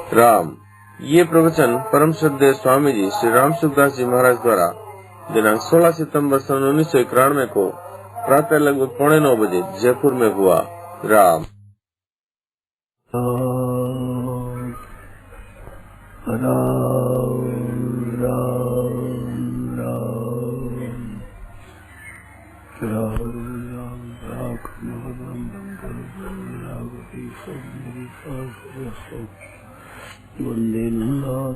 राम। ये प्रवचन परम श्रद्धेय स्वामी जी श्री राम सुखदास जी महाराज द्वारा दिनांक 16 सितंबर सन 1991 को प्रातः लगभग 8:45 बजे जयपुर में हुआ। राम। वंदे नंदाय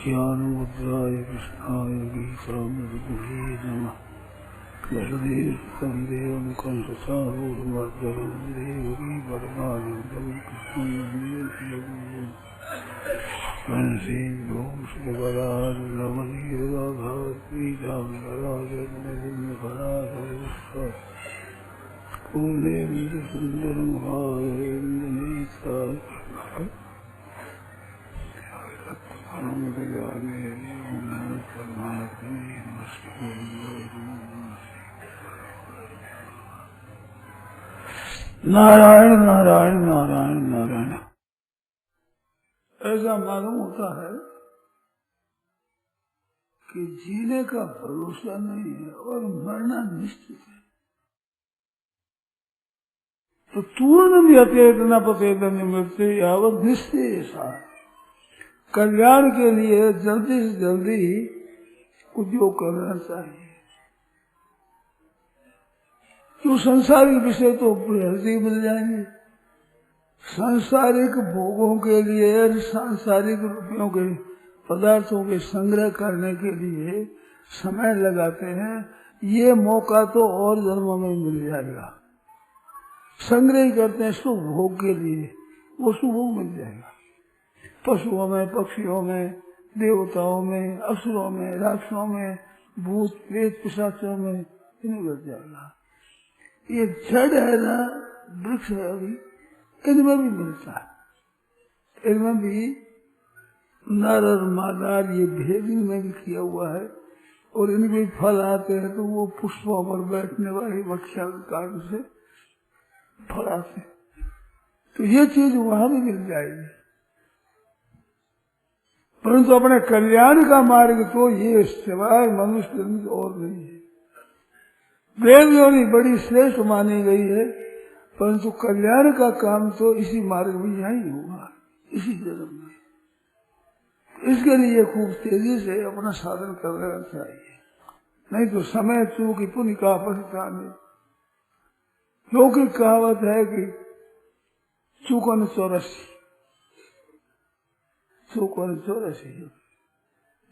ज्ञानमुद्राय कृष्णाय गीतामृतये नमः। वसुदेव देवं कंसचारूढमर्दनं देवकी परमानन्दं कृष्णं वंशे गोंशकराज नवनीराधारीरामराजन्मभराधर पूर्णेन्द्र सुंदरं भावेन्द्रनेता नारायण नारायण नारायण नारायण। ऐसा मालूम होता है कि जीने का भरोसा नहीं है और मरना निश्चित है। तो पूर्ण व्यचेतना पचेतन मृत्यु यावत निश्चय ऐसा कल्याण के लिए जल्दी से जल्दी उद्योग करना चाहिए। तो संसारिक विषय तो जल्दी मिल जाएंगे। सांसारिक भोगों के लिए, सांसारिक रुपयों के पदार्थों के संग्रह करने के लिए समय लगाते हैं। ये मौका तो और जन्मों में मिल जाएगा। संग्रह करते हैं शुभ भोग के लिए, वो शुभ भोग मिल जाएगा। पशुओं में, पक्षियों में, देवताओं में, असुरों में, राक्षसों में, भूत प्रेत पिशाचों में इन्हें मिल जाएगा। ये जड़ है ना, वृक्ष है, अभी इनमें भी मिलता है। इनमें भी नर और मादार ये भेदिंग में भी किया हुआ है और इनके फल आते हैं तो वो पुष्पों पर बैठने वाली वृक्षा के कारण से फल आते हैं। तो ये चीज वहां भी मिल जाएगी। परंतु अपने कल्याण का मार्ग तो ये सिवाय मनुष्य जन्म और नहीं है। देव योनि बड़ी श्रेष्ठ मानी गई है, परंतु कल्याण का काम तो इसी मार्ग में यही होगा, इसी जन्म में। इसके लिए खूब तेजी से अपना साधन कर लेना चाहिए, नहीं तो समय चूकी पुण्य का पछताने नहीं। लौकिक कहावत है कि चूकन 84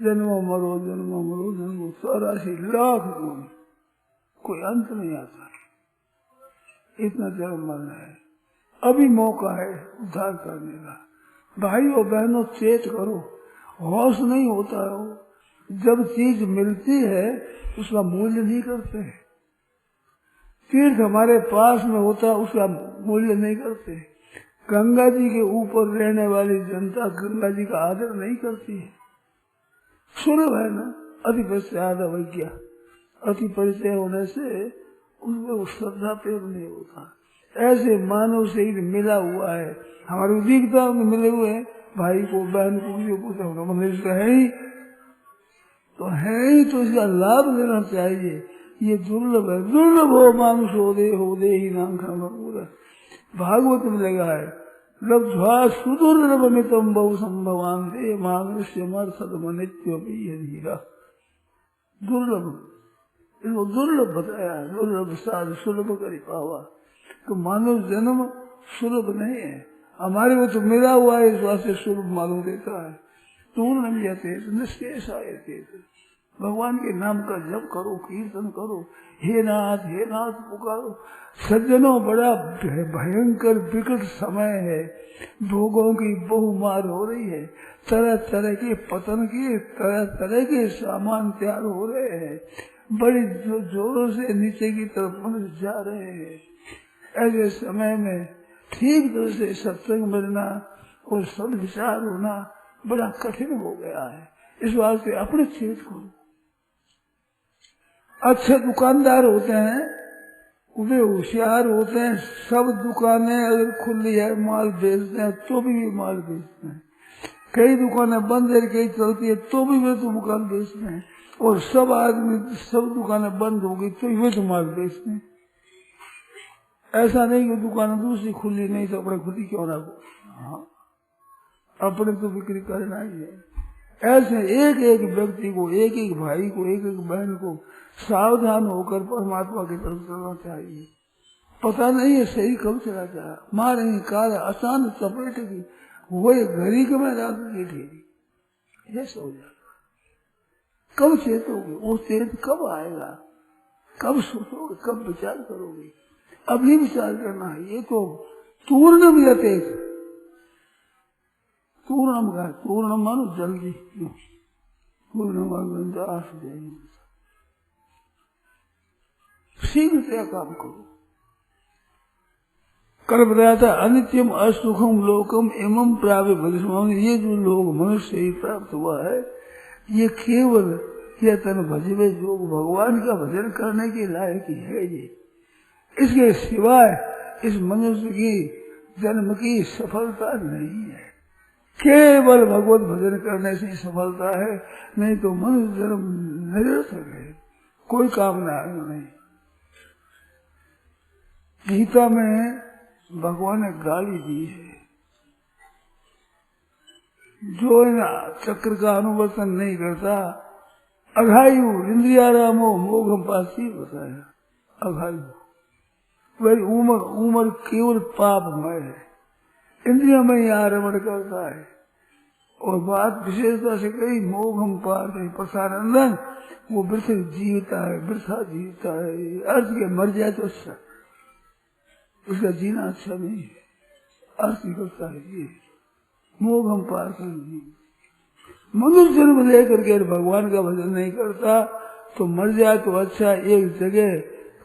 जन्मो मरो जन्मो मरो जन्मो 84 लाख गुण, कोई अंत नहीं आता। इतना जन्म मरना है। अभी मौका है उद्धार करने का। भाई और बहनों चेत करो, होश नहीं होता है। जब चीज मिलती है उसका मूल्य नहीं करते। तीर्थ हमारे पास में होता उसका मूल्य नहीं करते। गंगा जी के ऊपर रहने वाली जनता गंगा जी का आदर नहीं करती है। सुलभ है ना, अति परिचय अवज्ञा, अति परिचय होने से उसमें श्रद्धा प्रेम नहीं होता। ऐसे मानव से ही मिला हुआ है, हमारी उदिकता में मिले हुए हैं। भाई को, बहन को, मनुष्य है ही तो इसका लाभ लेना चाहिए। ये दुर्लभ है। दुर्लभ हो मानुष हो दे ही नाम खाना पूरा भागवत में लगा है। लब्ध्वा सुदुर्लभ मितम बहु संभवान दे मानुष्य मर्षद दुर्लभ, इसको दुर्लभ बताया। दुर्लभ साध सुलभ करी पावा। तो मानव जन्म सुलभ नहीं है। हमारे को तो मिला हुआ है, इस वास्ते सुलभ मालूम देता है। दूर नहीं जाते, निष्केष आए। भगवान के नाम का जप करो, कीर्तन करो, हे नाथ पुकारो। सज्जनों, बड़ा भयंकर विकट समय है। भोगों की बहुमार हो रही है। तरह तरह के पतन के, तरह तरह के सामान तैयार हो रहे हैं। बड़ी जोरों से नीचे की तरफ मनुष्य जा रहे हैं। ऐसे समय में ठीक तरह से सत्संग मिलना और सद्विचार होना बड़ा कठिन हो गया है। इस वास्ते अपने चेत करो। अच्छे दुकानदार होते हैं, वे होशियार होते हैं, सब दुकानें अगर खुली है माल बेचते हैं तो भी माल बेचते हैं, कई दुकानें बंद है कई चलती है तो भी वे तो दुकान बेचते हैं, और सब आदमी सब दुकानें बंद हो गई तो वे तो माल बेचते हैं। ऐसा नहीं कि दुकानें दूसरी खुली नहीं तो अपने खुद ही क्यों ना हो, हाँ अपने तो बिक्री करना ही है। ऐसे एक एक व्यक्ति को, एक एक भाई को, एक एक बहन को सावधान होकर परमात्मा की तरफ चलना चाहिए। पता नहीं है सही कब चला जाए, मारेंगे कार अचानक चपेटेगी, वही घड़ी के में जाकर बैठेगी, ऐसा हो जाएगा। कब चेतोगे, वो चेत कब आएगा, कब सोचोगे, कब विचार करोगे, अभी विचार करना है। ये तो पूर्णम यते, पूर्णम का पूर्णम मानो जल्दी, पूर्णम शीघ्र से काम करो। कल बताया था अनित्यम असुखम लोकम एवं प्राप्य भजस्वामी, ये जो लोग मनुष्य ही प्राप्त हुआ है ये केवल चेतन भजवे जो भगवान का भजन करने के लायक ही है। ये इसके सिवाय इस मनुष्य की जन्म की सफलता नहीं है, केवल भगवत भजन करने से सफलता है, नहीं तो मनुष्य जन्म निरर्थक है, कोई कामना नहीं। गीता में भगवान ने गाली दी है, जो इन चक्र का अनुवर्तन नहीं करता अघायु इंद्रियारामो मोघम पासी बताया। अघायु वही उम्र केवल पापमय है, इंद्रिया में ही आरमण करता है, और बात विशेषता से कही मोघम पार नहीं प्रसारंदन, वो वृथा जीवता है, वृथा जीवता है, अर्थ के मर जाए तो अच्छा, उसका जीना अच्छा नहीं है, अर्थ निकलता है ये मोघम पार कर जी। मनुष्य जन्म लेकर के भगवान का भजन नहीं करता तो मर जाए तो अच्छा, एक जगह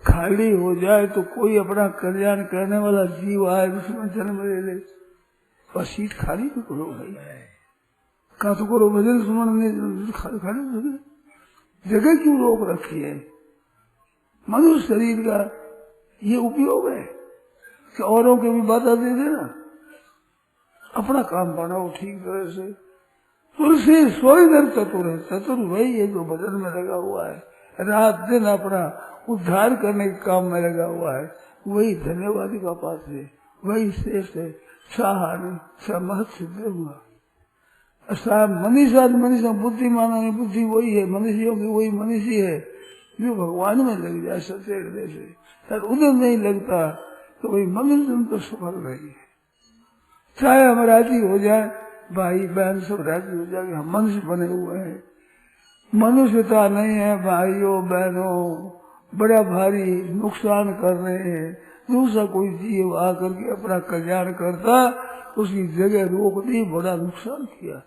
खाली हो जाए तो कोई अपना कल्याण करने वाला जीव आए उसमें जन्म ले ले, और सीट खाली तो करो भाई, कहा तो करो भजन सुमन, खाली जगह क्यों रोक रखी है। मनुष्य शरीर का ये उपयोग है कि औरों के भी बाधा दे देना, अपना काम बनाओ ठीक तरह से। तुलसी सोई दर चतुर है, चतुर वही है जो भजन में लगा हुआ है, रात दिन अपना उद्धार करने के काम में लगा हुआ है, वही धन्यवादी का पास है, वही श्रेष्ठ है। महत सिद्ध हुआ मनीषा बुद्धिमानों में बुद्धि वही है, मनुष्यों की वही मनुष्य है जो भगवान में लग जाए सच्चे हृदय से। उधर नहीं लगता तो वही मनुष्य तो सफल रही है, चाहे हम राजी हो जाए, भाई बहन सब राजी हो जाए, हम मनुष्य बने हुए हैं। मनुष्यता नहीं है भाइयों बहनों, बड़ा भारी नुकसान कर रहे हैं। दूसरा कोई जीव आकर के अपना कल्याण करता, उसकी जगह रोक दी, बड़ा नुकसान किया।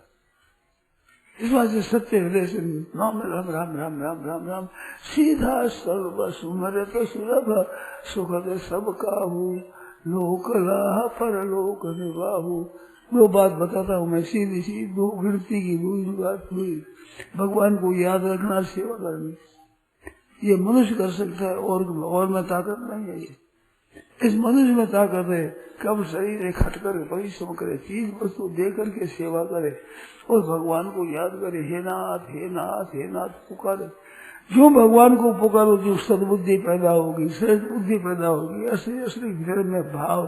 इस बात से सत्य हृदय से राम राम राम राम राम राम राम सीधा सर्व सुमरत सुलभ सुखद सब काहू लोक लाह परलोक निवाहू। दो बात बताता हूँ मैं सीधी सी, दो गिनती की दूसरी बात हुई। भगवान को याद रखना, सेवा करनी, ये मनुष्य कर सकता है और में ताकत नहीं है। ये इस मनुष्य में ताकत है कब शरीर एक हटकर परिश्रम करे, चीज वस्तु दे करके सेवा करे और भगवान को याद करे, हे नाथ हे नाथ हे नाथ पुकारे। जो भगवान को पुकारो जो सदबुद्धि पैदा होगी, श्रेष्ठ बुद्धि पैदा होगी, असली असली घर में भाव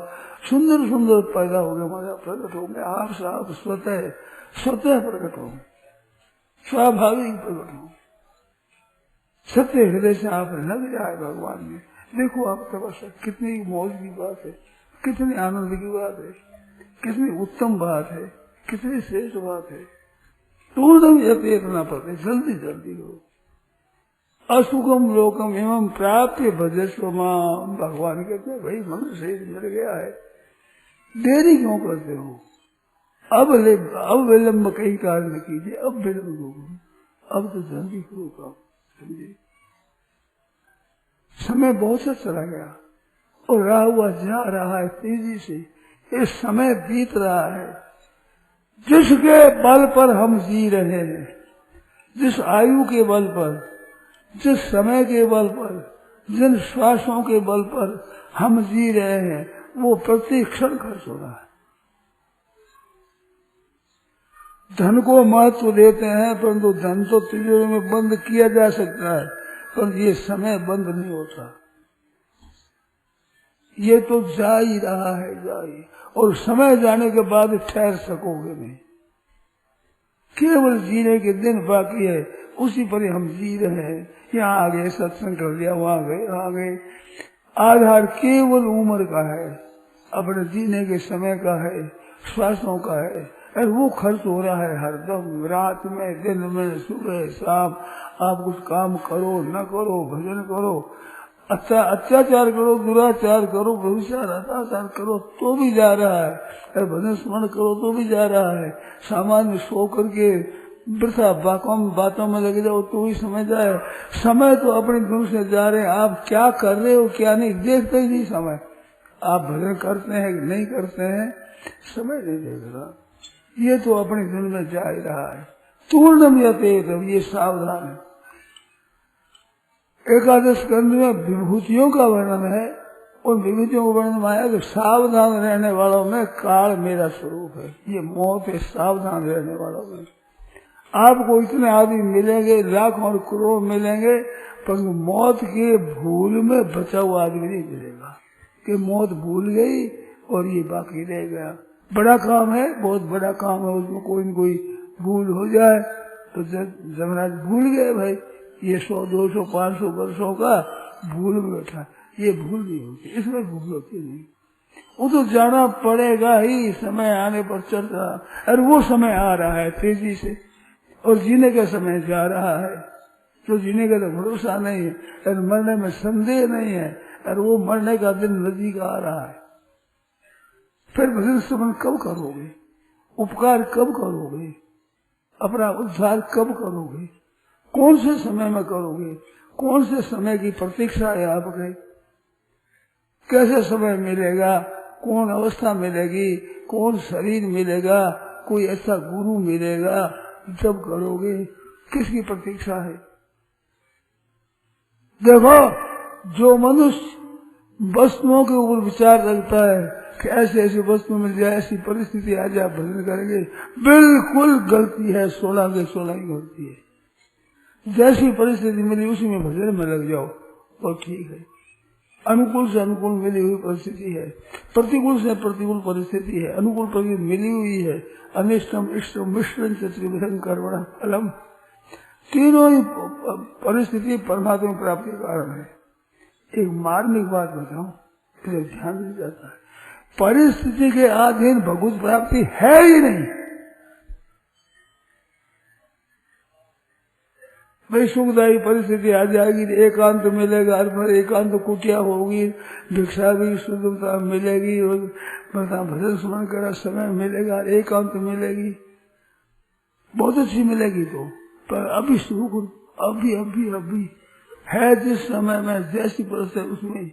सुंदर सुंदर पैदा होंगे, हमारा प्रकट होंगे, आप साफ स्वतः स्वतः प्रकट होंगे, स्वाभाविक प्रकट होंगे। सत्य हृदय से आप लग जाए भगवान में। देखो आप तपस्या कितनी मौज की बात है, कितनी आनंद की बात है, कितनी उत्तम बात है, कितनी श्रेष्ठ बात है। पूर्णम यतेतना पड़ते, जल्दी जल्दी हो। असुखम लोकम एवं प्राप्त भजस्व माम, भगवान कहते हैं भाई मनुष्य मिल गया है, देरी क्यों करते हो, अब विलम्ब कई कारण न कीजिए, अब विलम्ब होगा, अब तो जल्दी करो काम। समझिए समय बहुत से चला गया और रहा हुआ जा रहा है तेजी से, ये समय बीत रहा है। जिसके बल पर हम जी रहे हैं, जिस आयु के बल पर, जिस समय के बल पर, जिन श्वासों के बल पर हम जी रहे हैं वो प्रत्येक क्षण खर्च हो रहा है। धन को महत्व देते हैं, परंतु धन तो तिजोरी में बंद किया जा सकता है, पर ये समय बंद नहीं होता। ये तो जा ही रहा है, जा ही, और समय जाने के बाद ठहर सकोगे नहीं। केवल जीने के दिन बाकी है, उसी पर हम जी रहे हैं। यहाँ आ गए, सत्संग कर लिया, वहां गए, आ गए। आधार केवल उम्र का है, अपने जीने के समय का है, श्वासों का है, और वो खर्च हो रहा है हरदम, रात में, दिन में, सुबह शाम। आप कुछ काम करो न करो, भजन करो, अत्याचार करो, दुराचार करो, भविष्याचार अत्याचार करो तो भी जा रहा है, भजन स्मरण करो तो भी जा रहा है। सामान्य सो करके वृथा बातों में लगे जाओ तो ही समय जाए। समय तो अपने धुन से जा रहे हैं, आप क्या कर रहे हो क्या नहीं देखते ही नहीं समय। आप भजन करते हैं कि नहीं करते हैं, समय नहीं देख रहा, ये तो अपने धुन में जा ही रहा है। तूर्णम यतेत, ये सावधान है। एकादश स्कंध में विभूतियों का वर्णन है, उन विभूतियों का वर्णन आया कि सावधान रहने वालों में काल मेरा स्वरूप है, ये मौत है सावधान रहने वालों में। आपको इतने आदमी मिलेंगे, लाखों और करोड़ मिलेंगे, पर मौत के भूल में बचा हुआ आदमी नहीं मिलेगा कि मौत भूल गई और ये बाकी रह गया। बड़ा काम है, बहुत बड़ा काम है, उसमें कोई न कोई भूल हो जाए तो जमराज भूल गए भाई, ये 100, 200, 500 वर्षों का भूल में बैठा, ये भूल नहीं होती, इसमें भूल होती नहीं। वो तो जाना पड़ेगा ही, समय आने पर चल रहा, और वो समय आ रहा है तेजी से, और जीने का समय जा रहा है। तो जीने का तो भरोसा नहीं है, और मरने में संदेह नहीं है, और वो मरने का दिन नजदीक आ रहा है। फिर भजन श्रवण कब करोगे, उपकार कब करोगे, अपना उद्धार कब करोगे, कौन से समय में करोगे, कौन से समय की प्रतीक्षा है आपके, कैसे समय मिलेगा, कौन अवस्था मिलेगी, कौन शरीर मिलेगा, कोई ऐसा गुरु मिलेगा, जब करोगे, किसकी प्रतीक्षा है। देखो, जो मनुष्य वस्तुओं के ऊपर विचार रखता है कि ऐसे ऐसी वस्तु मिल जाए, ऐसी परिस्थिति आ जाए, भजन करेंगे, बिल्कुल गलती है, 16 के 16 ही गलती है। जैसी परिस्थिति मिली उसी में भजन में लग जाओ तो ठीक है। अनुकूल से अनुकूल मिली हुई परिस्थिति है, प्रतिकूल से प्रतिकूल परिस्थिति है, अनुकूल परिस्थिति मिली हुई है, अनिष्टम इष्टम मिश्रण से त्रिविधम कर्मण फलम, तीनों ही परिस्थिति परमात्मा प्राप्ति का कारण है। एक मार्मिक बात बताऊं, फिर ध्यान नहीं जाता है, परिस्थिति के अधीन भगवत प्राप्ति है ही नहीं। भाई सुखदायी परिस्थिति आ जाएगी, एकांत मिलेगा, एकांत कुटिया होगी, भिक्षा भी शुद्धता मिलेगी, और भजन स्मरण करा समय मिलेगा, एकांत मिलेगी, बहुत अच्छी मिलेगी। तो पर अभी शुरू करो, अभी अभी अभी है जिस समय में जैसी परिस्थिति उसमें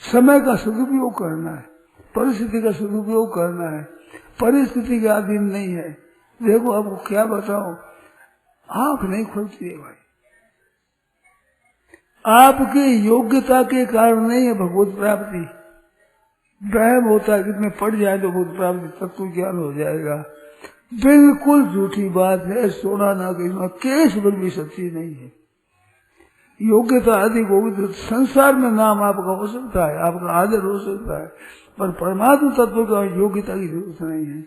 समय का सदुपयोग करना है, परिस्थिति का सदुपयोग करना है, परिस्थिति के अधीन नहीं है। देखो आपको क्या बताओ, आंख नहीं खुलती है भाई, आपकी योग्यता के कारण नहीं है भगवत प्राप्ति। वहम होता है कितने पढ़ जाए तो भगवत प्राप्ति तत्व ज्ञान हो जाएगा, बिल्कुल झूठी बात है। सोना ना कहना केश भर भी सच्ची नहीं है। योग्यता अधिक होगी तो संसार में नाम आपका हो सकता है, आपका आदर हो सकता है, पर परमात्मा तत्व का योग्यता की जरूरत नहीं है,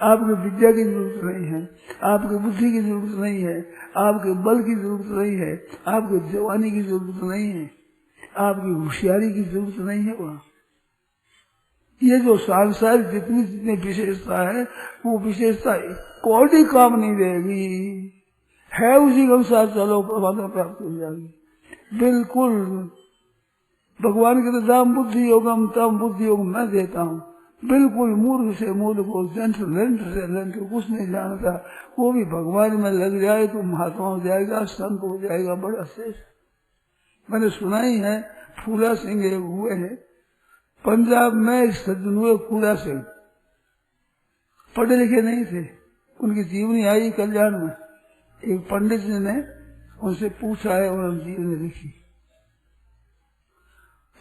आपकी विद्या की जरूरत नहीं है, आपकी बुद्धि की जरूरत नहीं है, आपके बल की जरूरत नहीं है, आपकी जवानी की जरूरत नहीं है, आपकी होशियारी की जरूरत नहीं है। वहाँ ये जो सांसारिक जितनी विशेषता है वो विशेषता कोई काम नहीं देगी, है उसी के अनुसार चलो, परमात्मा प्राप्त हो जाएगी। बिल्कुल भगवान के दाम बुद्धि योगम तम बुद्धि योग मैं देता हूँ, बिल्कुल मूर्ख से मूर्ख को, जंत्र लंत्र से लंत्र कुछ नहीं जानता, वो भी भगवान में लग जाए तो महात्मा हो जाएगा, संत हो जाएगा, बड़ा श्रेष्ठ। मैंने सुना ही है, फूला सिंह एक हुए हैं पंजाब में, एक सज्जन हुए फूला सिंह, पढ़े लिखे नहीं थे, उनकी जीवनी आई कल्याण में। एक पंडित जी ने उनसे पूछा है और जीवनी लिखी।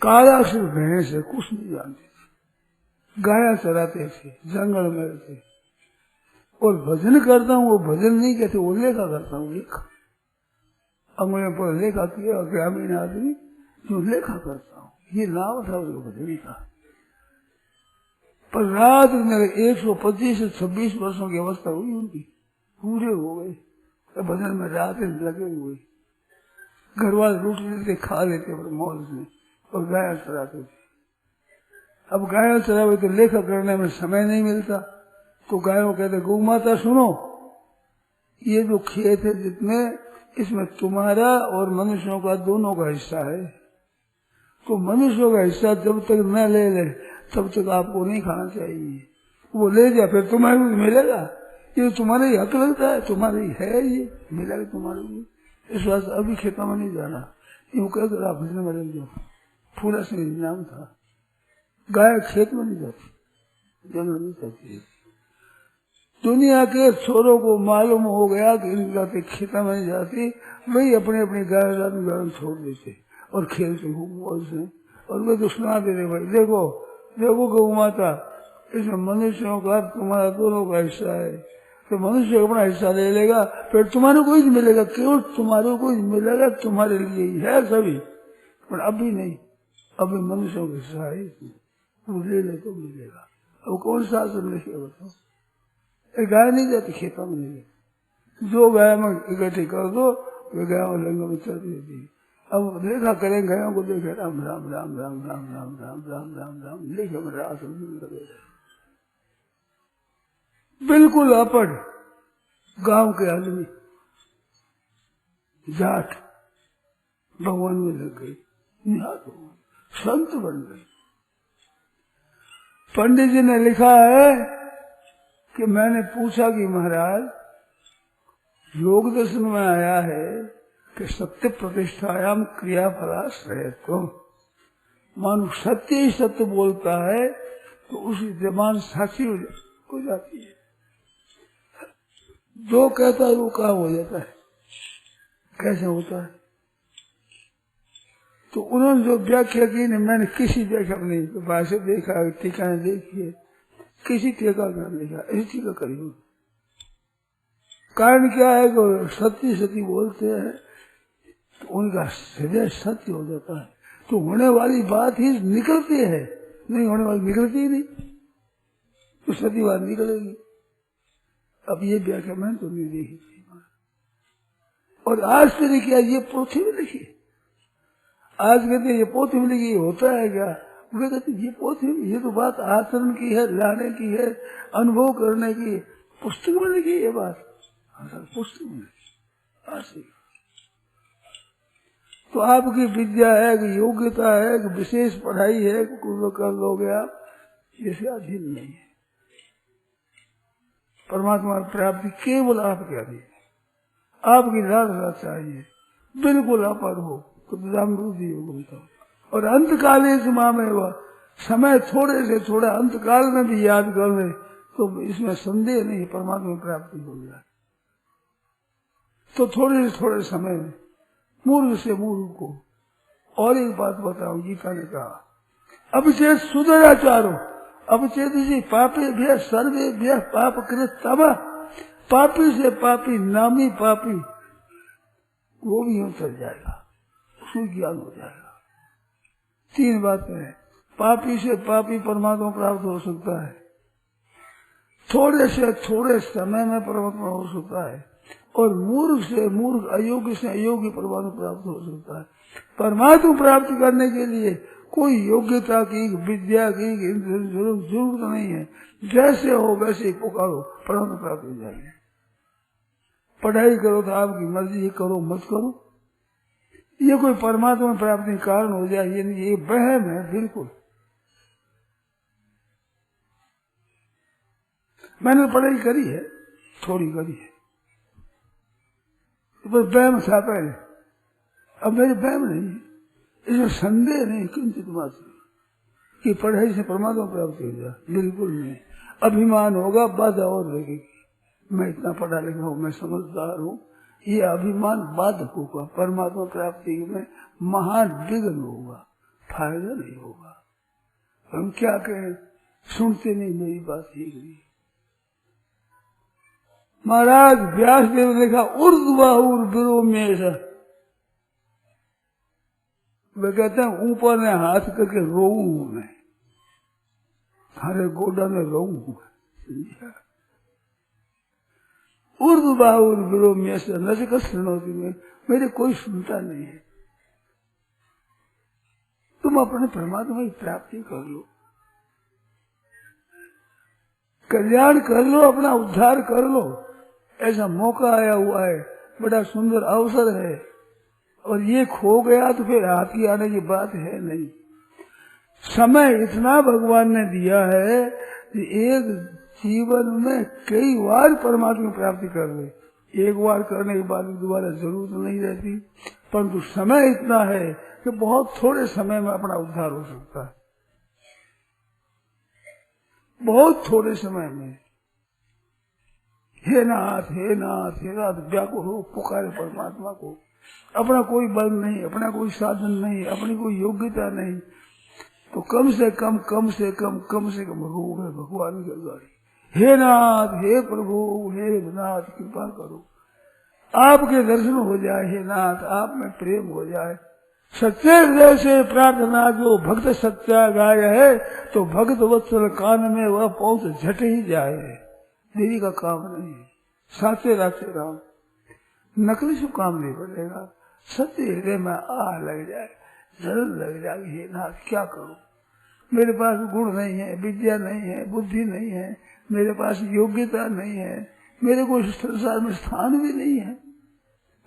काला सिर्फ भैंस है, कुछ नहीं जानते थे। गाया चराते थे, जंगल में रहते। और भजन करता हूँ, वो भजन नहीं कहते, वो लेखा करता हूँ, लेखा। अंग्रेजों पर लेखा किया, ग्रामीण आदमी जो लेखा करता हूँ, ये नाम था उसको भजन का। पर रात में 125 से 26 वर्षों की अवस्था हुई उनकी, पूरे हो गए तो भजन में रात में लगे हुए। घर वाले रोटी लेते, खा लेते और मौज में, और गाया चराते थे। अब गाया चरावे तो लेखा करने में समय नहीं मिलता, तो गायों कहते गौ माता सुनो, ये जो खेत है जितने, इसमें तुम्हारा और मनुष्यों का दोनों का हिस्सा है। तो मनुष्यों का हिस्सा जब तक न ले ले तब तक आपको नहीं खाना चाहिए। वो ले जाए फिर तुम्हारे को मिलेगा, ये तुम्हारे ही हक लगता है, तुम्हारे ही है, ये मिलेगा तुम्हारे को। इस वास्ते अभी खेतों में नहीं जाना, यूँ कहकर आप भजन में लग जाओ। फूला सिंह नाम था। गाय खेत में नहीं जाती, जंगल में जाती। दुनिया के छोरों को मालूम हो गया कि इनके खेतों में नहीं जाती, वही अपने अपनी गाय छोड़ देते और खेलते खूब मौज से। और वे तो सुना देते, भाई देखो देखो गौ माता, इसमें मनुष्यों का तुम्हारा दोनों का हिस्सा है, तो मनुष्य अपना हिस्सा ले लेगा, फिर तुम्हारे को ही मिलेगा, केवल तुम्हारे को ही मिलेगा, तुम्हारे लिए ही है सभी। पर अभी नहीं, अभी मनुष्यों का हिस्सा है, तुम ले ले तो मिलेगा। अब कौन सा आसन लिखे बताओ? गाय नहीं जाती खेतों में, नहीं। जो गाय में इकट्ठी कर दो, वे गाय में लंग में चल देती। अब लेखा करें गायों को, देखे राम राम राम राम राम राम राम राम राम राम, लेखे में रास लगे। बिल्कुल अपढ़ गांव के आदमी जाट भगवान में लग गई, निहात हो गई, संत बन गई। पंडित जी ने लिखा है कि मैंने पूछा कि महाराज, योग दर्शन में आया है कि सत्य प्रतिष्ठायाम क्रियाफलाश्रय, तो मानो सत्य ही सत्य बोलता है तो उसकी जबान साक्षी हो जाती है। जो कहता है वो काम हो जाता है। कैसे होता है? तो उन्होंने जो व्याख्या की, मैंने किसी व्याख्या नहीं, तो भाषा देखा, टीका ने देखी है, किसी टीका कर लिखा, ऐसी टीका करी हो। कारण क्या है कि सत्य सत्य बोलते हैं तो उनका हृदय सत्य हो जाता है, तो होने वाली बात ही निकलती है, नहीं होने वाली निकलती ही नहीं, तो सत्य बात निकलेगी। अब ये व्याख्या मैंने तो नहीं देखी थी। और आज से क्या ये पोथी में लिखी, आज कहते ये पोथी में लिखी, होता है क्या? वे कहते ये पोथी, ये तो बात आचरण की है, लाने की है, अनुभव करने की, पुस्तक में लिखी ये बात, पुस्तक में लिखी। तो आपकी विद्या है कि योग्यता है कि विशेष पढ़ाई है कि कुछ कर लोगे आप, इससे अधीन नहीं है। परमात्मा की प्राप्ति केवल आपके अधीन, आपकी राह चाहिए, बिल्कुल अपढ़ हो तो बुद्धि हो। और अंतकालीन समय में वह समय थोड़े से थोड़ा अंतकाल में भी याद कर ले तो इसमें संदेह नहीं, परमात्मा की प्राप्ति हो जाए। तो थोड़े से थोड़े समय में मूर्ख से मूर्ख को। और एक बात बताओ, गीता ने कहा अभिचेत सुदराचारो अभिचेत पापे भ्य सर्वे भ्य पाप कृत तब, पापी से पापी नामी पापी वो भी यूं चल जाएगा, उसको ज्ञान हो जाएगा। तीन बातें हैं, पापी से पापी परमात्मा प्राप्त हो सकता है, थोड़े से थोड़े समय में परमात्मा हो सकता है, और मूर्ख से मूर्ख अयोग्य से अयोग्य परमात्मा प्राप्त हो सकता है। परमात्मा प्राप्त करने के लिए कोई योग्यता की, विद्या की जरूरत नहीं है, जैसे हो वैसे ही पुकारो, परमात्मा प्राप्त हो जाएगी। पढ़ाई करो तो आपकी मर्जी, करो मत करो, ये कोई परमात्मा प्राप्ति कारण हो जाए ये नहीं, ये वहम है बिल्कुल। मैंने पढ़ाई करी है, थोड़ी करी है, पर वहम था पहले, अब मेरे वहम नहीं है, इसमें संदेह नहीं किंचित मात्र कि पढ़ाई से परमात्मा प्राप्ति हो जाए, बिल्कुल नहीं। अभिमान होगा, बाधा और लगेगी, मैं इतना पढ़ा लिखा हूँ, मैं समझदार हूँ, ये अभिमान बाधक होगा, परमात्मा प्राप्ति में महान विघ्न होगा। फायदा नहीं होगा। हम क्या कहें, सुनते नहीं मेरी बात ठीक नहीं। महाराज व्यासदेव ने लिखा ऊर्ध्वाहुर विरोमेश, वे कहते हैं ऊपर ने हाथ करके रोऊ हूं मैं, हरे गोडा में रोऊ हूं। ऊर्ध्वाहुर विरोमेश नचिक सुनोती में, मेरे कोई सुनता नहीं है। तुम अपने परमात्मा की प्राप्ति कर लो, कल्याण कर लो, अपना उद्धार कर लो। ऐसा मौका आया हुआ है, बड़ा सुंदर अवसर है, और ये खो गया तो फिर हाथ की आने की बात है नहीं। समय इतना भगवान ने दिया है कि एक जीवन में कई बार परमात्मा की प्राप्ति कर ले। एक बार करने के बाद दोबारा जरूरत नहीं रहती, परंतु समय इतना है कि बहुत थोड़े समय में अपना उद्धार हो सकता है, बहुत थोड़े समय में। हे नाथ हे नाथ हे नाथ व्याकुल हो, पुकारे परमात्मा को। अपना कोई बल नहीं, अपना कोई साधन नहीं, अपनी कोई योग्यता नहीं, तो कम से कम रोग है भगवान के द्वारा। हे नाथ हे प्रभु हे नाथ कृपा करो, आपके दर्शन हो जाए, हे नाथ आप में प्रेम हो जाए। सच्चे हृदय से प्रार्थना जो भक्त सच्चा गाय है, तो भक्त वत्सल कान में वह पहुंच झट ही जाए। देरी का काम नहीं है, साचे राचे राम, नकली से काम नहीं पड़ेगा। सच्चे हृदय में आह लग जाए, जलन लग जाए, हे नाथ क्या करूं, मेरे पास गुण नहीं है, विद्या नहीं है, बुद्धि नहीं है, मेरे पास योग्यता नहीं है, मेरे को संसार में स्थान भी नहीं है,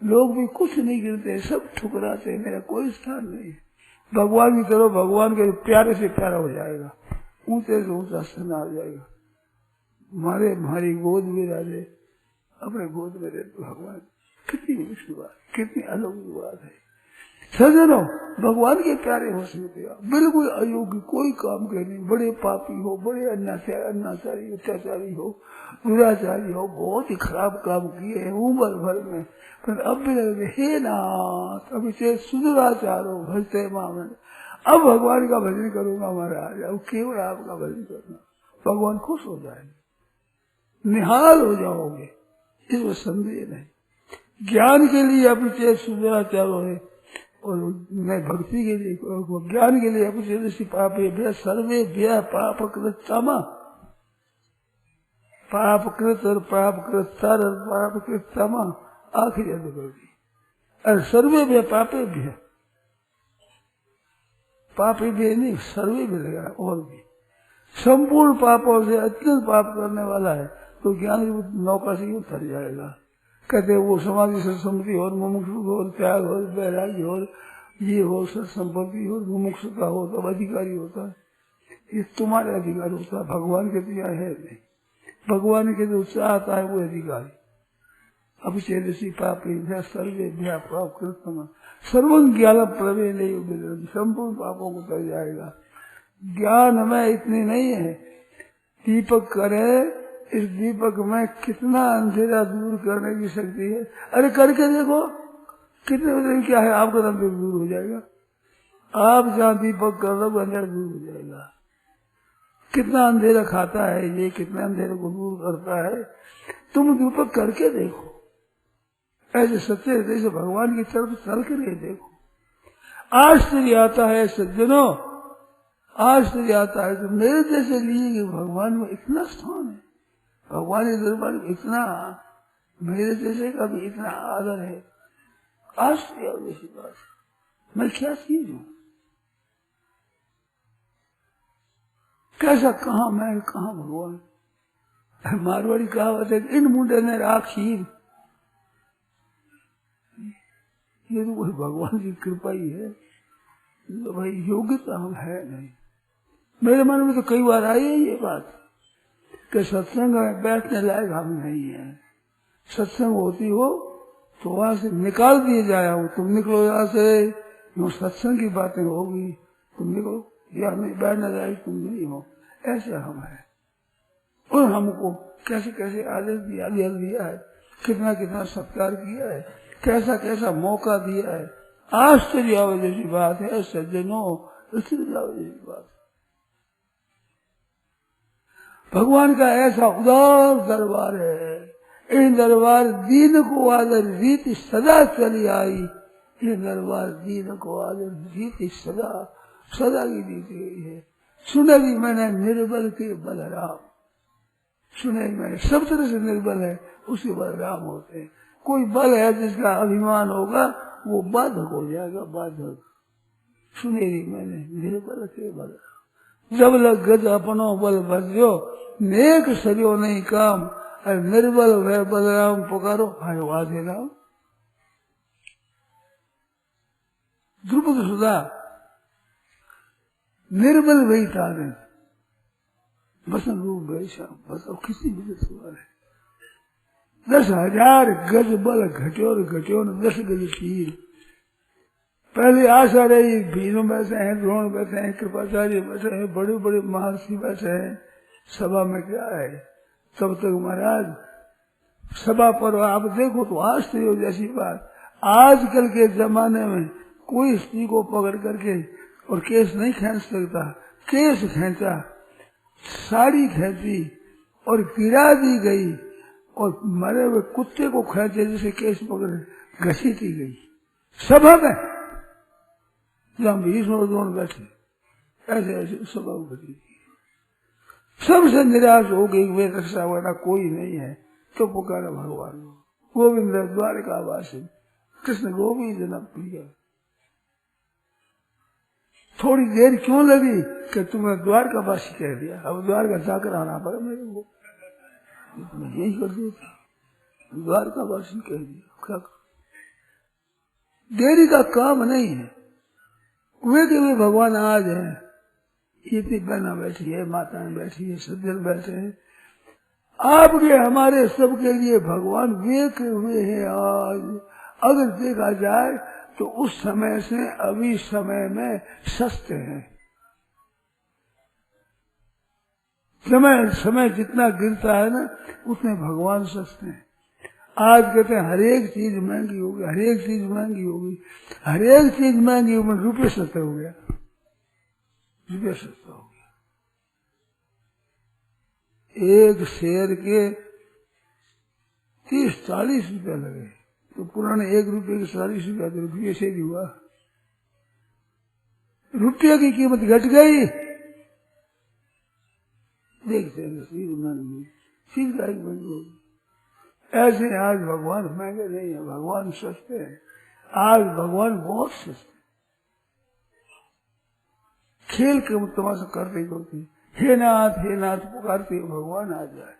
लोग भी कुछ नहीं गिरते, सब ठुकराते, मेरा कोई स्थान नहीं है। भगवान की तरफ, भगवान के प्यारे से प्यारा हो जाएगा, ऊंचे से ऊंचा स्थान आ जाएगा। हमारी गोद में राजे, अपने गोद में रहते भगवान, कितनी विष्णु बात, कितनी अलौकिक बात है। सजनो भगवान के प्यारे हो सकते हो, बिल्कुल अयोग्य, कोई काम के नहीं, बड़े पापी हो, बड़े अन्याचारी अत्याचारी हो, दुराचारी हो, बहुत ही खराब काम किए हैं उम्र भर में, पर अब भी लगते हे नाथ अभी से सुदुराचार हो भजते मामन, अब भगवान का भजन करूंगा महाराज, अब केवल आपका भजन करना, भगवान खुश हो जाएंगे, निहाल हो जाओगे, इसमें संदेह नहीं। ज्ञान के लिए अभी सुदुराचार है, और मैं भक्ति के लिए, ज्ञान के लिए अभी पापे सर्वे भ्य पाप कृतमा, पाप कृत और पाप कृत और पाप कृत तमा आखिरी अधिकारी, और सर्वे भ्य पापे भ्य, पापी भी नहीं सर्वे भी लगा, और भी संपूर्ण पापों से अत्यंत पाप करने वाला है, तो ज्ञान की नौका से उतर जाएगा। कहते वो समाधि सत्संपत्ति और मुमुक्षु हो, त्याग हो, वैराग्य हो, ये हो, सत्संपत्ति हो, मुमुक्षुता हो, तब अधिकारी होता है। ये तुम्हारे अधिकार होता है, भगवान के तो है नहीं, भगवान के जो चाहता है वो अधिकारी। अब चेदसी पापी सर्वे भ्या पाप कृतम सर्वं ज्ञान प्रवे नहीं, संपूर्ण पापों को कर जाएगा। ज्ञान में इतनी नहीं है, दीपक करे, इस दीपक में कितना अंधेरा दूर करने की शक्ति है। अरे करके देखो कितने बजे क्या है, आपका अंधेरा दूर हो जाएगा। आप जहाँ दीपक कर दो अंधेरा दूर हो जाएगा। कितना अंधेरा खाता है ये, कितना अंधेरे को दूर करता है, तुम दीपक करके देखो, ऐसे सच्चे हृदय से भगवान की तरफ चल कर देखो। आश्चर्य आता है सज्जनों, आश्चर्य आता है, तो मेरे जैसे लिए भगवान में इतना स्थान है, भगवान के दरबार में इतना, मेरे जैसे का भी इतना आदर है। आश्चर्य जैसी बात, मैं क्या चीज हूँ, कैसा, कहा मैं कहा भगवान। मारवाड़ी कहावत है, इन मुंडे ने राखी, ये तो कोई भगवान की कृपा ही है, तो भाई योग्यता हम है नहीं। मेरे मन में तो कई बार आई है ये बात कि सत्संग में बैठने लायक हम नहीं है। सत्संग होती हो तो वहां से निकाल दिए जाया हो, तुम निकलो यहाँ से, सत्संग की बातें होगी, तुम निकलो, यहाँ नहीं बैठने लायक तुम नहीं हो, ऐसे हम है। और हमको कैसे कैसे आदेश दिया है, कितना कितना सत्कार किया है, कैसा कैसा मौका दिया है। आश्चर्य जैसी बात है सज्जनों, इसलिए जाओ यही बात। भगवान का ऐसा उदार दरबार है, इन दरबार दीन को आदर रीति सदा चली आई, ये दरबार दीन को आदर रीति सदा सदा की रीति गई है। सुने भी मैंने निर्बल के बलराम, सुने मैंने सब तरह से निर्बल है उसके बलराम होते हैं। कोई बल है जिसका अभिमान होगा वो बाधक हो जाएगा, बाधक। सुने भी मैंने निर्बल के बलराम, जब लग गज अपनो बल भजो नेक सरियो नहीं काम, अरे निर्बल है बलराम पुकारो हाय वादे राम। द्रुपद सुधा निर्बल वही तारे बसन रूप वैसा बस अब किसी भी सवाल है। 10,000 गज बल घट्योर घट्योर 10 गज तीर। पहले आशा रही भीम बैठे हैं, द्रोण बैठे हैं, कृपाचार्य बैठे हैं, बड़े बड़े महर्षि बैठे हैं, सभा में क्या है। तब तक महाराज सभा पर आप देखो तो आश्चर्य हो जैसी बात, आजकल के जमाने में कोई स्त्री को पकड़ करके और केस नहीं खींच सकता। केस खींचा, साड़ी खींची और गिरा दी गई और मरे हुए कुत्ते को खींचे जिसे केस पकड़े घसीटी गई सभा में, जहां भीष्म और द्रोण बैठे। ऐसे ऐसे सभा घटी, सबसे निराश हो गई, वे रक्षा वाला कोई नहीं है। तो पुकारा भगवान गोविंद द्वारका वासी कृष्ण गोविंद जन्म प्रिय। थोड़ी देर क्यों लगी कि तुमने द्वारका वासी कह दिया, अब द्वारका जाकर आना पड़ा मेरे को, मैं यही कर देता, द्वारका वासी कह दिया। क्या देरी का काम नहीं है, वे के वे भगवान आज है। इतनी बहना बैठी है, माताएं बैठी है, सज्जन बैठे हैं, आपके हमारे सबके लिए भगवान वे के हुए हैं आज। अगर देखा जाए तो उस समय से अभी समय में सस्ते हैं। समय समय जितना गिरता है ना उतने भगवान सस्ते हैं। आज कहते हैं हर एक चीज महंगी होगी, हर एक चीज महंगी होगी, हर एक चीज महंगी होगी, रुपये सस्ते हो गया, रुपये सस्ता हो गया। एक शेर के 30-40 रुपया लगे, तो पुराने 1 रुपये के 40 रुपया, तो रुपये से ही हुआ। रुपये की कीमत घट गई, देखते हैं चीज महंगी, चीज का महंगी होगी। ऐसे आज भगवान महंगे नहीं है, भगवान सस्ते हैं। आज भगवान बहुत सस्ते, खेल के तमाशा करते करते हे नाथ पुकारते भगवान आ जाए,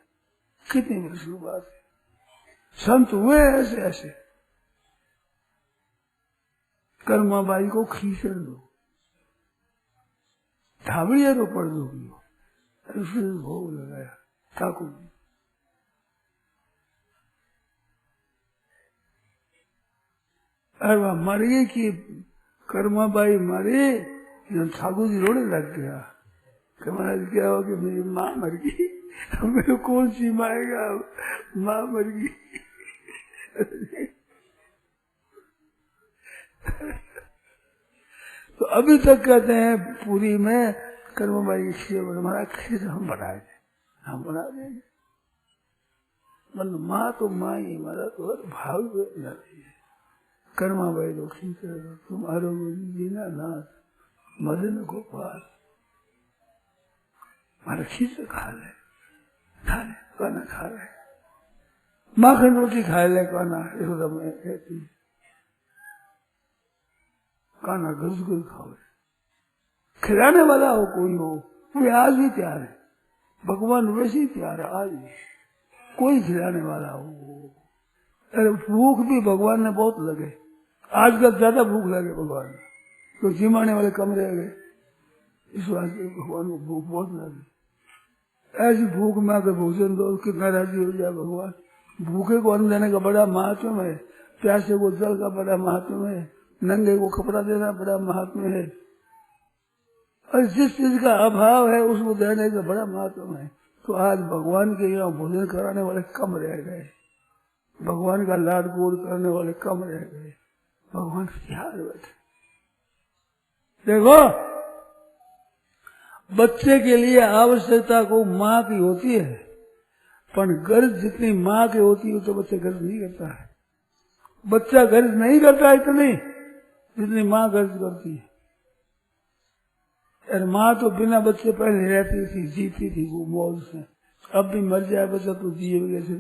कितनी मुश्किल बात है। संत हुए ऐसे ऐसे, कर्माबाई को खींचड़ दो, धावड़िया तो पड़ दोगी, उसने भोग लगाया ठाकुर जी। अरे वह मर गई कि कर्माबाई मरे, ठाकुर जी रोने लग गया कि महाराज क्या हो कि मेरी माँ मर गई, मेरे कौन सी माएगा, माँ मर गई। तो अभी तक कहते हैं पूरी में कर्मबाई की खीर हमारा खीर हम बनाए थे, हम बना देंगे। मतलब माँ तो माँ ही, हमारा तो भाव में जाती है। कर्माबाई तो खींच तुम आरोग्य जीना नाथ मदन गोपाल, हमारा खींच खा ले काना खा ले, माखन रोटी खा ले काना, एकदम कहती काना घुस खाओ। खिलाने वाला हो कोई हो, वे आज भी तैयार है, भगवान वैसे ही तैयार है आज भी, कोई खिलाने वाला हो। अरे भूख भी भगवान ने बहुत लगे, आजकल ज्यादा भूख लगे भगवान, तो जिमाने वाले कम रह गए, इस वास्ते भगवान को भूख बहुत लगे। ऐसी भूख में अगर भोजन दो कितना राजी हो जाए भगवान। भूखे को अन्न देने का बड़ा महात्म है, प्यासे को जल का बड़ा महात्म है, नंगे को कपड़ा देना बड़ा महात्म है, और जिस चीज का अभाव है उसको देने का बड़ा महत्व है। तो आज भगवान के यहाँ भोजन कराने वाले कम रह गए, भगवान का लाड गोड़ करने वाले कम रह गए, भगवान तैयार बैठे। देखो बच्चे के लिए आवश्यकता को माँ की होती है, पर गर्ज जितनी माँ की होती है तो बच्चा गर्ज नहीं करता है। बच्चा गर्ज नहीं करता इतनी जितनी माँ गर्ज करती है। और माँ तो बिना बच्चे पहले रहती थी, जीती थी वो मौज से। अब भी मर जाए बच्चा तो जिए कैसे,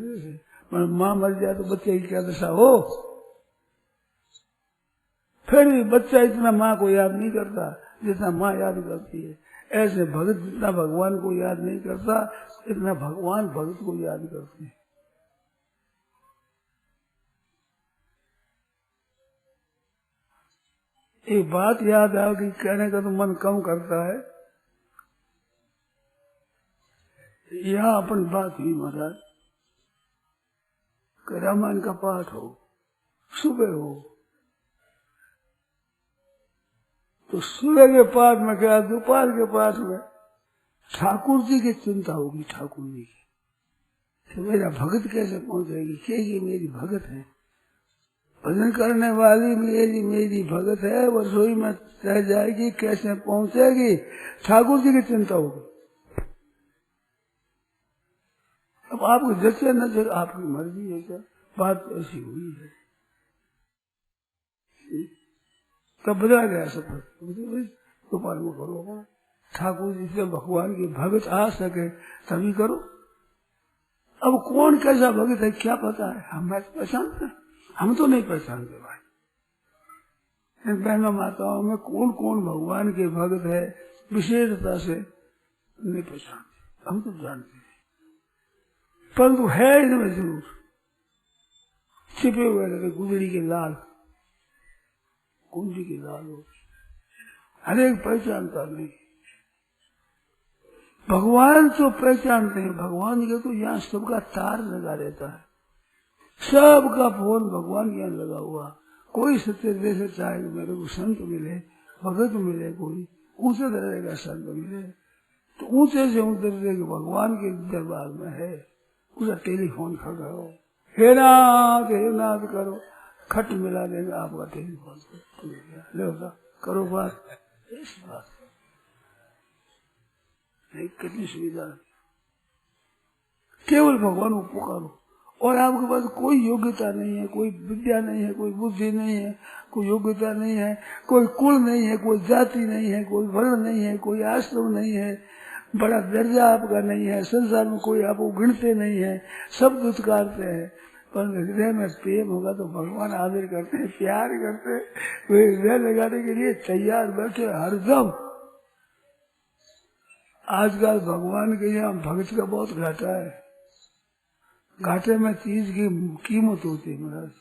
पर माँ मर जाए तो बच्चे की क्या दशा हो। फिर भी बच्चा इतना माँ को याद नहीं करता जितना माँ याद करती है। ऐसे भगत जितना भगवान को याद नहीं करता, इतना भगवान भगत को याद करते हैं। एक बात याद आ कि कहने का तो मन कम करता है। यहाँ अपन बात हुई महाराज, रामायण का पाठ हो, सुबह हो, तो सुबह के पाठ में क्या, दोपहर के पाठ में ठाकुर जी की चिंता होगी। ठाकुर जी की तो मेरा भगत कैसे पहुंचेगी, क्या ये मेरी भगत है, भजन करने वाली मेरी भगत है, वो रसोई में रह जाएगी, कैसे पहुंचेगी, ठाकुर जी की चिंता होगी। अब आपको जैसे न जैसे आपकी मर्जी है, क्या बात ऐसी हुई है। तब बजा गया सब दोपहर में करो, ठाकुर जी से भगवान की भगत आ सके तभी करो। अब कौन कैसा भगत है क्या पता है, हम पहचानते हैं, हम तो नहीं पहचानते भाई। बहनों माताओं में कौन कौन भगवान के भगत है विशेषता से नहीं पहचानते, हम तो जानते हैं, परंतु है इनमें जरूर छिपे हुए रहते। गुजरी के लाल, कुंजी के लाल हो, हर एक पहचानता नहीं। भगवान तो पहचानते हैं, भगवान के तो यहाँ सबका तार लगा रहता है, सबका फोन भगवान के यहाँ लगा हुआ। कोई सत्य दे से चाहे मेरे को संत मिले, भगत मिले, कोई ऊंचे दर्जे का संत मिले तो ऊंचे से ऊंचे दर्जे के भगवान के दरबार में है, उसका टेलीफोन खड़काओ, हे नाथ करो, खट मिला देंगे आपका टेलीफोन, ले करो बात। इस बात नहीं, कितनी सुविधा, केवल भगवान को पुकारो। और आपके पास कोई योग्यता नहीं है, कोई विद्या नहीं है, कोई बुद्धि नहीं है, कोई योग्यता नहीं है, कोई कुल नहीं है, कोई जाति नहीं है, कोई वर्ण नहीं है, कोई आश्रम नहीं है, बड़ा दर्जा आपका नहीं है, संसार में कोई आपको गिनते नहीं है, सब दुत्कारते हैं, पर हृदय में प्रेम होगा तो भगवान आदर करते हैं, प्यार करते हैं, वे हृदय लगाने के लिए तैयार बैठे हरदम। आजकल भगवान के यहाँ भगत का बहुत घाटा है, घाटे में चीज की कीमत होती है महाराज।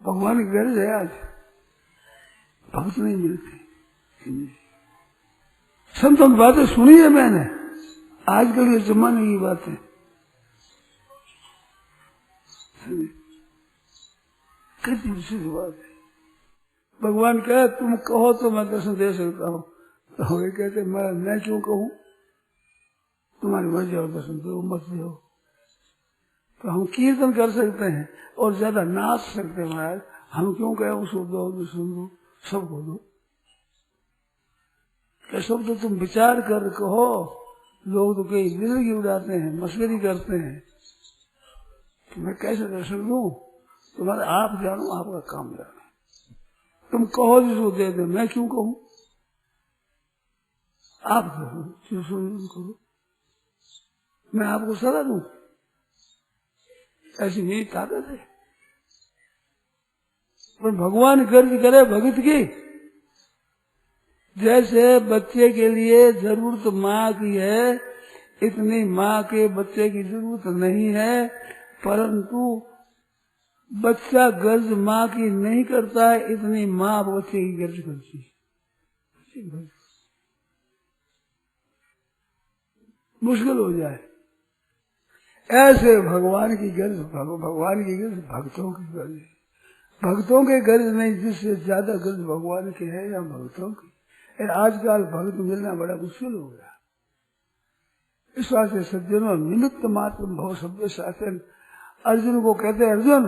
भगवान की गर्ज है, आज भक्त नहीं मिलते। संतों की बातें सुनी है मैंने, आजकल के जमाने की बातें कितनी विशेष बात है। भगवान कहे तुम कहो तो मैं दर्शन दे सकता हूँ, तो वे कहते मैं क्यों कहूँ, तुम्हारी मर्जी और दर्शन दो मत दो। तो हम कीर्तन कर सकते हैं और ज्यादा नाच सकते हैं महाराज, हम क्यों कहें उसको दो दर्शन दो, सबको दो। सब तो तुम विचार कर कहो, लोग तो कई जिंदगी उड़ाते हैं, मस्करी करते हैं, तो मैं कैसे दर्शन दूं, तुम्हारा आप जानो, आपका काम जानो। तुम कहो जिसको दे दे, मैं क्यों कहूँ, आप करो, मैं आपको सलाह दूं, ऐसी मेरी ताकत है। पर भगवान गर्ज करे भगत की, जैसे बच्चे के लिए जरूरत माँ की है, इतनी माँ के बच्चे की जरूरत नहीं है, परंतु बच्चा गर्ज माँ की नहीं करता है, इतनी माँ बच्चे की गर्ज करती है। मुश्किल हो जाए ऐसे भगवान की गर्ज, भगवान की गर्ज भक्तों की गर्ज है, भक्तों के गर्ज नहीं, जिससे ज्यादा गर्ज भगवान की है या भक्तों की। आजकल भक्त मिलना बड़ा मुश्किल हो गया। इस वास्ते सज्जनों निमित्त मात्र भव शब्द शासन, अर्जुन को कहते अर्जुन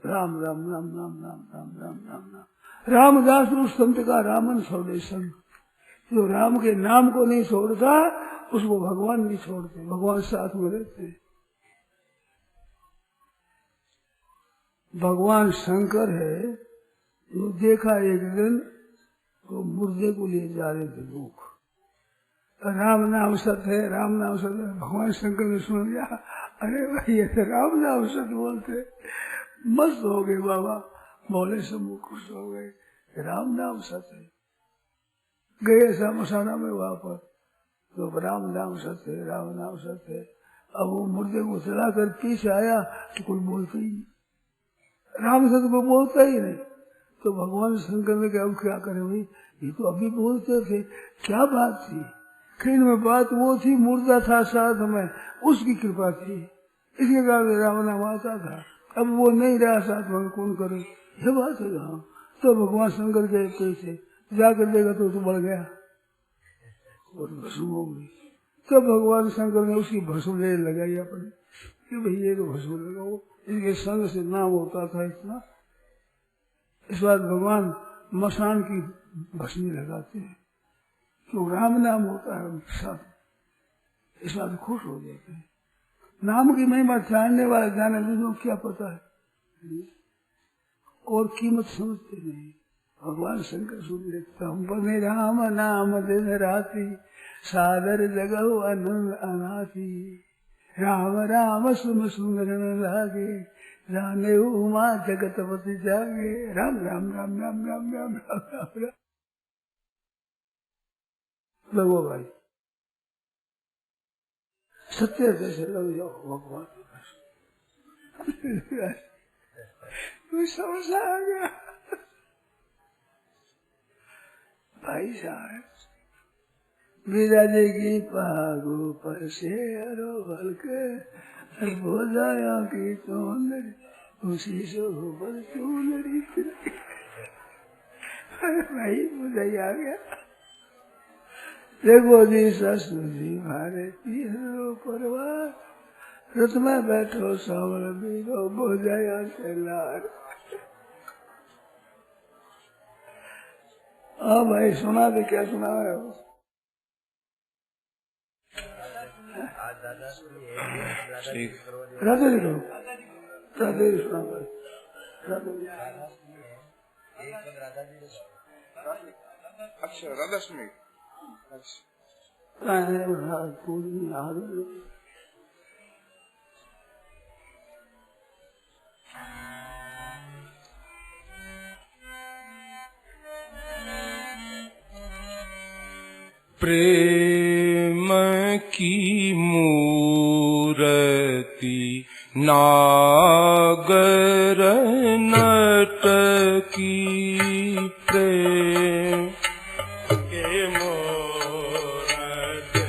राम राम राम राम राम राम राम राम राम। रामदास उस संत का रामन छोड़े संत, जो राम के नाम को नहीं छोड़ता उसको भगवान नहीं छोड़ते, भगवान साथ में रहते। भगवान शंकर है, जो देखा एक दिन तो मुर्दे को लिए जा रहे थे लोग, राम नाम सत्य है, राम नाम सत्य है। भगवान शंकर ने सुन लिया, अरे भाई ये तो राम नाम सत्य बोलते, मस्त हो गए बाबा, बोले सब खुश हो गए, राम नाम सत्य है। गए शमशाना में वापस, तो राम नाम सत्य है, राम नाम सत्य है। अब वो मुर्दे को चलाकर पीछे आया तो कोई बोलता ही नहीं, राम सत्य को बोलता ही नहीं। तो भगवान शंकर ने कहा अब क्या करें भाई, ये तो अभी बोलते थे, क्या बात थी? खीन में बात वो थी, मुर्दा था साथ में, उसकी कृपा थी, इसके कारण राम नाम आता था। अब वो नहीं रहा साथ में, कौन करे? ये बात है। हाँ, तो भगवान शंकर के पीछे जाकर देखा तो बढ़ गया और भस्म हो गई। तो भगवान शंकर ने उसकी भस्म ले लगाई अपने, कि भाई ये तो भस्म लगाओ, इसके संग से नाम होता था इतना। इस बात भगवान मसान की भस्मी लगाते हैं, क्यों? राम नाम होता है सब, इस बात खुश हो जाते हैं। नाम की महिमा जानने वाले जाने दूसरों क्या पता है, और कीमत समझते नहीं। भगवान शंकर सुन लेता हूँ, बने राम नाम दिन राती, सादर जगह अनंत अनाथी। राम राम सुन सुमरन लागे, जाने उमा जगतपति जागे। राम राम राम राम राम राम राम राम राम। लगो भाई, सत्य जैसे लग जाओ भगवान समझ आ गया। भाई साहब विराजेगी पागो पर से हरो बलके, बोझाया की चोंदरी उसी सो बल चोंदरी। भाई बुझाई आ गया। देखो जी ससुर जी मारे तीसरो परिवार, रथ में बैठो सावल बीरो, बोझाया से लार। हाँ भाई सुना दे, क्या सुना है? राधे जी करो, राधे जी सुना भाई, राधे जी। अच्छा राधाष्टमी प्रेम की मूर्ति नागर नट की, प्रेम के मूर्ति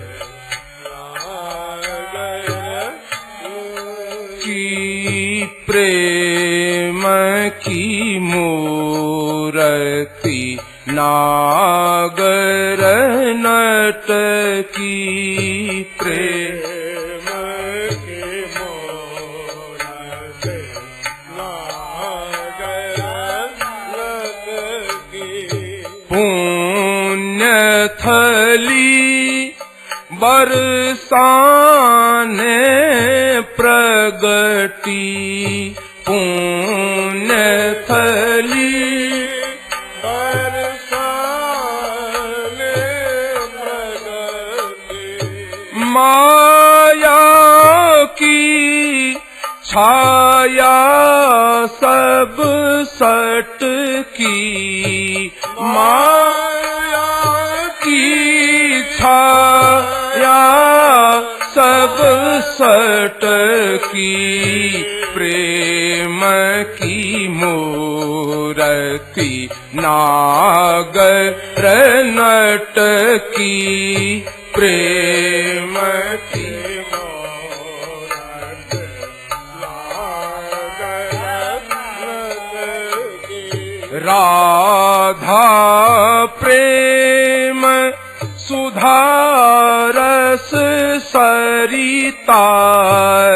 नागर की, प्रेम की मूर्ति नागर नट की, प्रेम के मूर्ति नागर नट की। पुण्य थली बरसाने प्रगति, पुण्य थली माया की छाया सब सट की, माया की छाया सब सट की, प्रेम की मूर्ति नागर नट की, प्रेम की मूर्ति नागर नट की। राधा प्रेम सुधारस सरिता,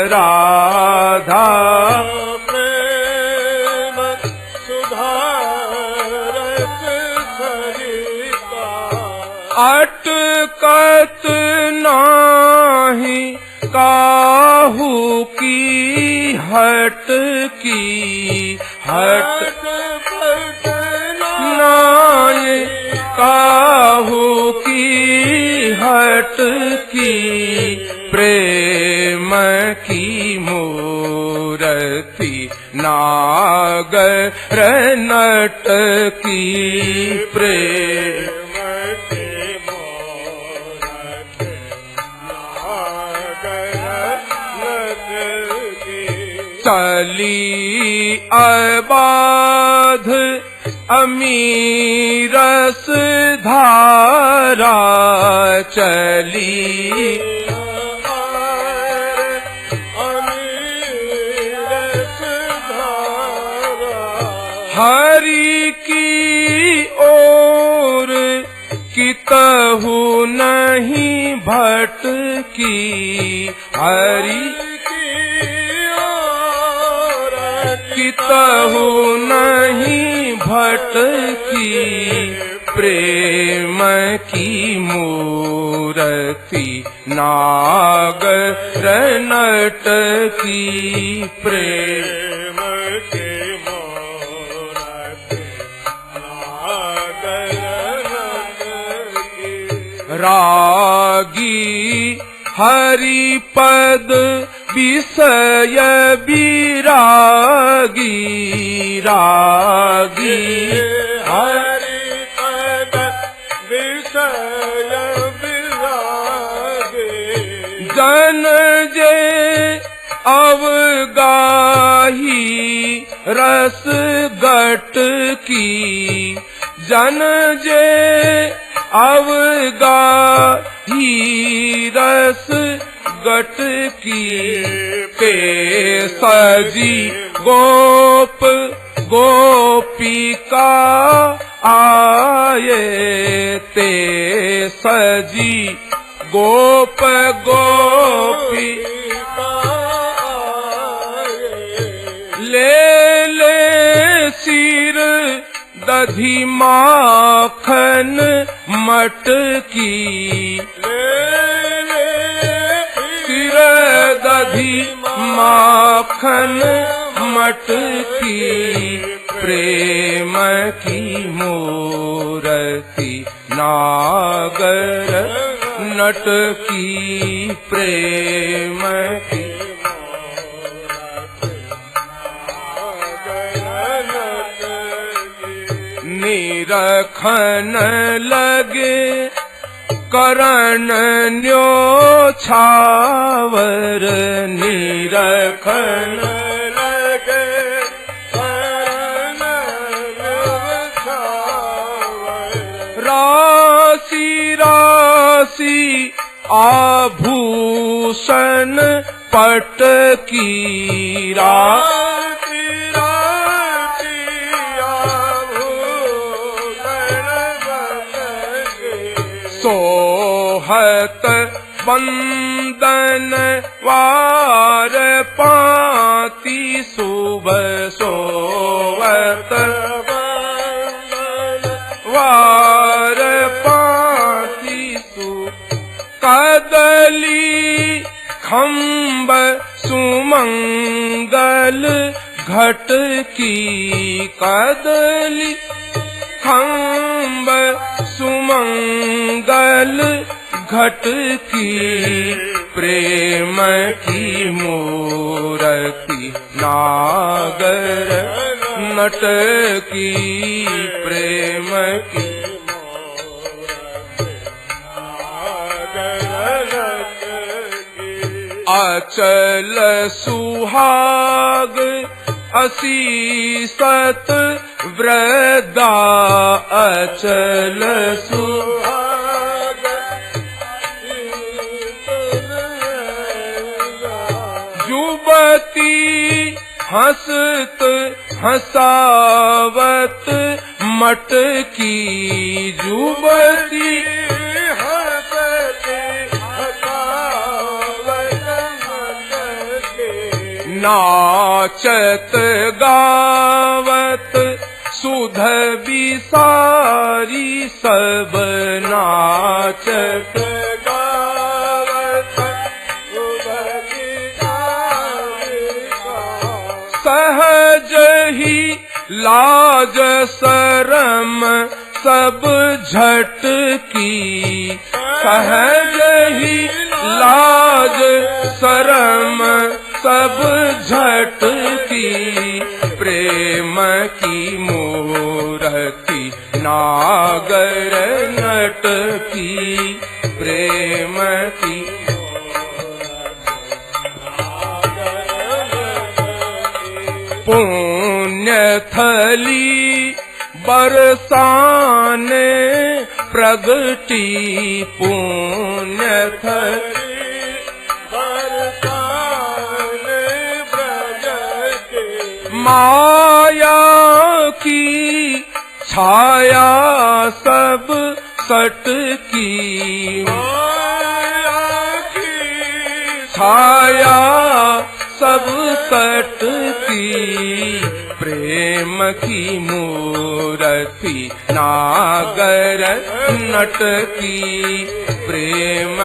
राधा प्रेम अटकत नाही काहू की हट की हट नाय काहू की हट की प्रेम की मूर्ति नागर नट की प्रेम चली अबाध अमीरस धारा चली हरि की ओर कितहु नहीं भटकी हरि कितहु नहीं भटकी प्रेम की मूर्ति नागर नट की प्रेम की मूर्ति नागर नट की रागी हरिपद विषय विरागी रागी हरिपद विषय विरागी जन जे अवगाही रस गट की जन जे अवगाही रस गट की ते सजी गोप गोपिका आये ते सजी गोप गोपिका ले ले सिर दधी माखन मटकी सिर दधी माखन मटकी प्रेम की मूर्ति नागर नट की प्रेम की निरखन लगे करण न्योछावर निरखन लगे करण न्योछावर राशि राशि आभूषण पट की राशि राशि सोहत बंदन वार पाती सुबह सोवत वार पाती सु कदली खम्ब सुमंगल घट की कदली खम्ब सुमंगल घट की प्रेम की मूर्ति नागर नट की प्रेम की अचल सुहाग असीसत वृद्धा अचल सुहाग युवती हंसत हंसावत मटकी युवती नाचत गावत सुध बिसारी सब नाचत गावत सहज ही लाज शरम सब झटकी सहज ही लाज शरम सब झटकी प्रेम की मूर्ति नागर नटकी प्रेम की पुण्य थली बरसाने प्रगटी पुण्य थली बरसाने प्रगटी माया की छाया सब सटकी माया की छाया सब सटकी प्रेम की मूर्ति नागर नटकी प्रेम